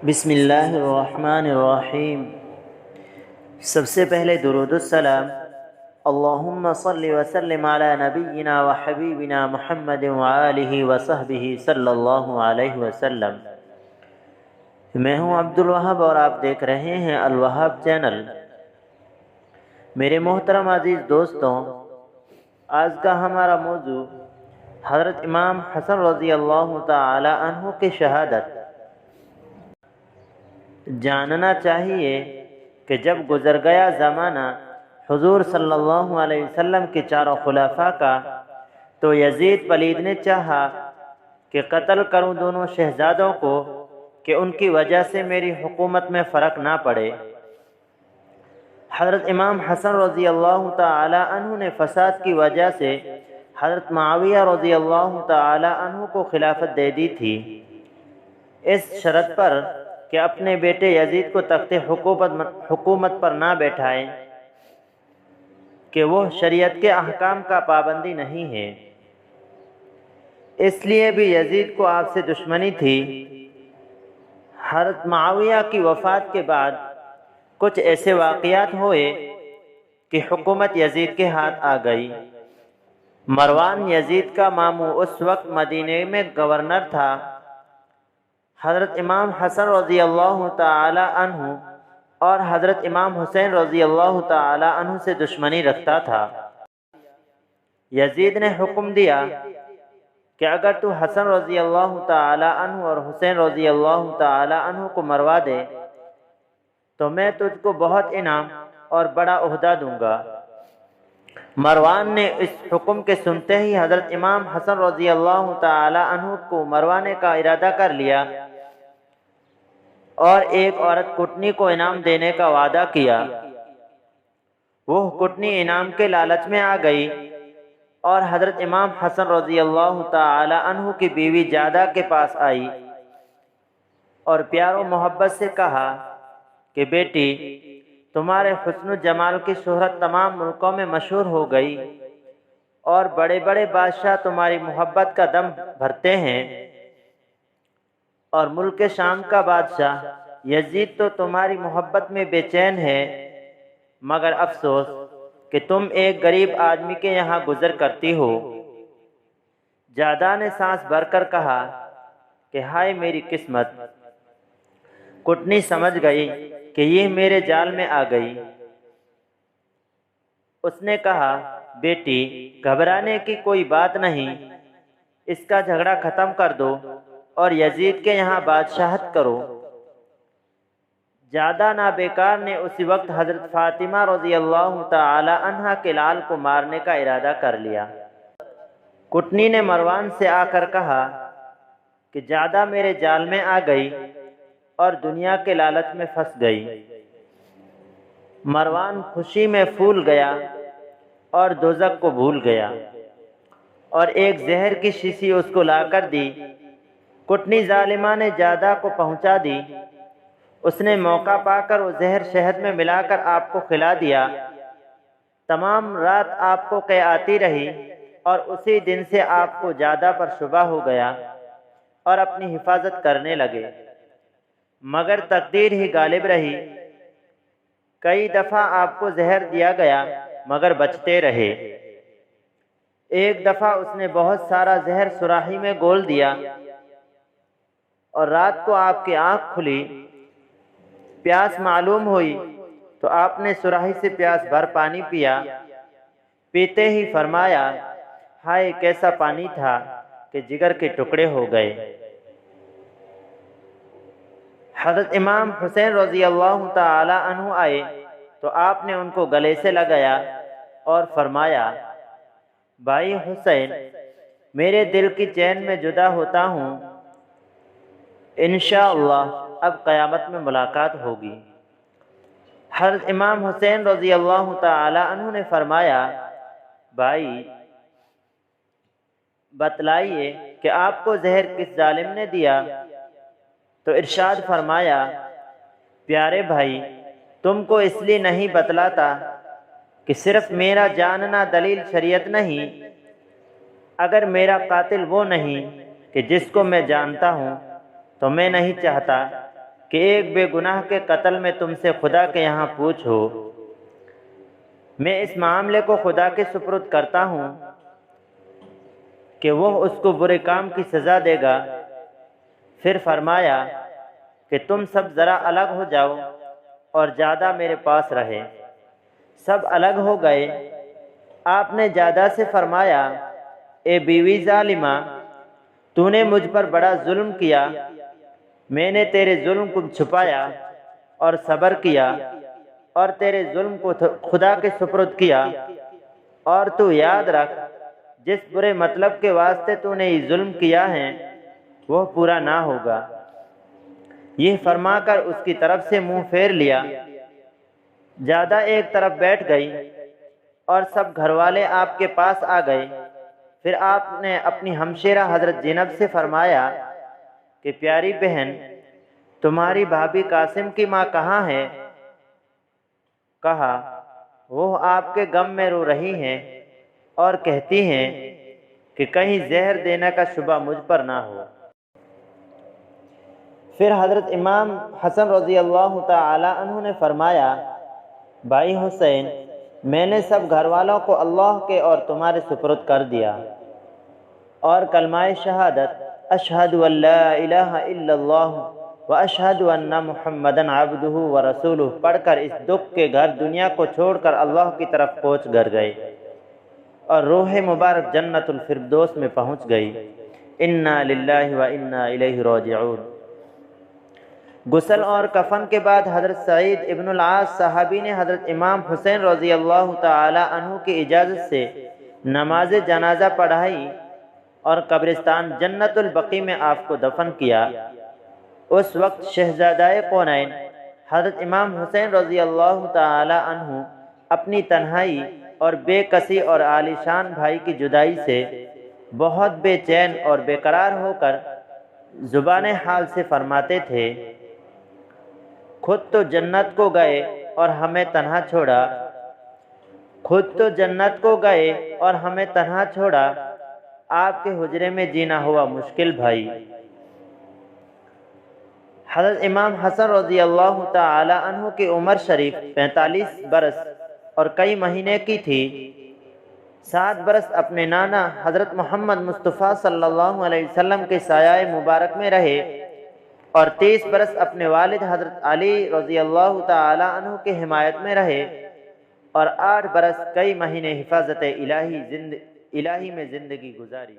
بسم اللہ الرحمن الرحیم۔ سب سے پہلے درود السلام اللہم صلی وسلم علی نبینا و حبیبنا محمد وآلہ وصحبہ صلی اللہ علیہ وسلم۔ میں ہوں عبد الوہاب اور آپ دیکھ رہے ہیں الوہاب چینل۔ میرے محترم عزیز دوستوں، آج کا ہمارا موضوع حضرت امام حسن رضی اللہ تعالی عنہ کی شہادت۔ جاننا چاہیے کہ جب گزر گیا زمانہ حضور صلی اللہ علیہ وسلم کے چاروں خلفاء کا، تو یزید پلید نے چاہا کہ قتل کروں دونوں شہزادوں کو کہ ان کی وجہ سے میری حکومت میں فرق نہ پڑے۔ حضرت امام حسن رضی اللہ تعالی عنہ نے فساد کی وجہ سے حضرت معاویہ رضی اللہ تعالی عنہ کو خلافت دے دی تھی، اس شرط پر کہ اپنے بیٹے یزید کو تخت حکومت پر نہ بیٹھائیں کہ وہ شریعت کے احکام کا پابندی نہیں ہے۔ اس لیے بھی یزید کو آپ سے دشمنی تھی۔ حضرت معاویہ کی وفات کے بعد کچھ ایسے واقعات ہوئے کہ حکومت یزید کے ہاتھ آ گئی۔ مروان یزید کا ماموں اس وقت مدینے میں گورنر تھا۔ حضرت امام حسن رضی اللہ تعالی عنہ اور حضرت امام حسین رضی اللہ تعالی عنہ سے دشمنی رکھتا تھا۔ یزید نے حکم دیا کہ اگر تو حسن رضی اللہ تعالی عنہ اور حسین رضی اللہ تعالی عنہ کو مروا دے تو میں تجھ کو بہت انعام اور بڑا عہدہ دوں گا۔ مروان نے اس حکم کے سنتے ہی حضرت امام حسن رضی اللہ تعالی عنہ کو مروانے کا ارادہ کر لیا اور ایک عورت کٹنی کو انعام دینے کا وعدہ کیا۔ وہ کٹنی انعام کے لالچ میں آ گئی اور حضرت امام حسن رضی اللہ تعالی عنہ کی بیوی جادہ کے پاس آئی اور پیار و محبت سے کہا کہ بیٹی، تمہارے حسن و جمال کی شہرت تمام ملکوں میں مشہور ہو گئی اور بڑے بڑے بادشاہ تمہاری محبت کا دم بھرتے ہیں، اور ملک شام کا بادشاہ یزید تو تمہاری محبت میں بے چین ہے، مگر افسوس کہ تم ایک غریب آدمی کے یہاں گزر کرتی ہو۔ جادہ نے سانس بھر کر کہا کہ ہائے میری قسمت۔ کٹنی سمجھ گئی کہ یہ میرے جال میں آ گئی۔ اس نے کہا بیٹی، گھبرانے کی کوئی بات نہیں، اس کا جھگڑا ختم کر دو اور یزید کے یہاں بادشاہت کرو۔ جادہ نابیکار نے اسی وقت حضرت فاطمہ رضی اللہ تعالی عنہا کے لال کو مارنے کا ارادہ کر لیا۔ کٹنی نے مروان سے آ کر کہا کہ جادہ میرے جال میں آ گئی اور دنیا کے لالچ میں پھنس گئی۔ مروان خوشی میں پھول گیا اور دوزخ کو بھول گیا اور ایک زہر کی شیشی اس کو لا کر دی۔ کٹنی ظالمہ نے جادہ کو پہنچا دی۔ اس نے موقع پا کر وہ زہر شہد میں ملا کر آپ کو کھلا دیا۔ تمام رات آپ کو قے آتی رہی اور اسی دن سے آپ کو جادہ پر شبہ ہو گیا اور اپنی حفاظت کرنے لگے، مگر تقدیر ہی غالب رہی۔ کئی دفعہ آپ کو زہر دیا گیا مگر بچتے رہے۔ ایک دفعہ اس نے بہت سارا زہر سراہی میں گول دیا اور رات کو آپ کی آنکھ کھلی، پیاس معلوم ہوئی تو آپ نے سراہی سے پیاس بھر پانی پیا۔ پیتے ہی فرمایا ہائے کیسا پانی تھا کہ جگر کے ٹکڑے ہو گئے۔ حضرت امام حسین رضی اللہ تعالی عنہ آئے تو آپ نے ان کو گلے سے لگایا اور فرمایا بھائی حسین، میرے دل کی چین میں جدا ہوتا ہوں، انشاءاللہ اب قیامت میں ملاقات ہوگی۔ حضرت امام حسین رضی اللہ تعالی عنہ نے فرمایا بھائی بتلائیے کہ آپ کو زہر کس ظالم نے دیا؟ تو ارشاد فرمایا پیارے بھائی، تم کو اس لیے نہیں بتلاتا کہ صرف میرا جاننا دلیل شریعت نہیں، اگر میرا قاتل وہ نہیں کہ جس کو میں جانتا ہوں تو میں نہیں چاہتا کہ ایک بے گناہ کے قتل میں تم سے خدا کے یہاں پوچھو۔ میں اس معاملے کو خدا کے سپرد کرتا ہوں کہ وہ اس کو برے کام کی سزا دے گا۔ پھر فرمایا کہ تم سب ذرا الگ ہو جاؤ اور جادہ میرے پاس رہے۔ سب الگ ہو گئے۔ آپ نے جادہ سے فرمایا، اے بیوی ظالمہ، تو نے مجھ پر بڑا ظلم کیا، میں نے تیرے ظلم کو چھپایا اور صبر کیا اور تیرے ظلم کو خدا کے سپرد کیا، اور تو یاد رکھ جس برے مطلب کے واسطے تو نے یہ ظلم کیا ہے وہ پورا نہ ہوگا۔ یہ فرما کر اس کی طرف سے منہ پھیر لیا۔ جادہ ایک طرف بیٹھ گئی اور سب گھر والے آپ کے پاس آ گئے۔ پھر آپ نے اپنی ہمشیرہ حضرت زینب سے فرمایا کہ پیاری بہن، تمہاری بھابھی قاسم کی ماں کہاں ہے؟ کہا، وہ آپ کے غم میں رو رہی ہیں اور کہتی ہیں کہ کہیں زہر دینے کا شبہ مجھ پر نہ ہو۔ پھر حضرت امام حسن رضی اللہ تعالی عنہ نے فرمایا، بھائی حسین، میں نے سب گھر والوں کو اللہ کے اور تمہارے سپرد کر دیا، اور کلمہ شہادت اشہد ان لا الہ الا اللہ و اشہد ان محمدًا عبدہ و رسولہ پڑھ کر اس دکھ کے گھر دنیا کو چھوڑ کر اللہ کی طرف پہنچ گئے اور روح مبارک جنت الفردوس میں پہنچ گئی۔ انا للہ و انا الیہ راجعون۔ غسل اور کفن کے بعد حضرت سعید ابن العاص صحابی نے حضرت امام حسین رضی اللہ تعالی عنہ کی اجازت سے نماز جنازہ پڑھائی اور قبرستان جنت البقیع میں آپ کو دفن کیا۔ اس وقت شہزادہ کونین حضرت امام حسین رضی اللہ تعالی عنہ اپنی تنہائی اور بے کسی اور عالیشان بھائی کی جدائی سے بہت بے چین اور بے قرار ہو کر زبان حال سے فرماتے تھے، خود تو جنت کو گئے اور ہمیں تنہا چھوڑا، خود تو جنت کو گئے اور ہمیں تنہا چھوڑا، آپ کے حجرے میں جینا ہوا مشکل بھائی۔ حضرت امام حسن رضی اللہ تعالی عنہ کی عمر شریف 45 برس اور کئی مہینے کی تھی۔ 7 برس اپنے نانا حضرت محمد مصطفیٰ صلی اللہ علیہ وسلم کے سایہ مبارک میں رہے اور 30 برس اپنے والد حضرت علی رضی اللہ تعالی عنہ کے حمایت میں رہے اور 8 برس کئی مہینے حفاظت الہی میں زندگی گزاری۔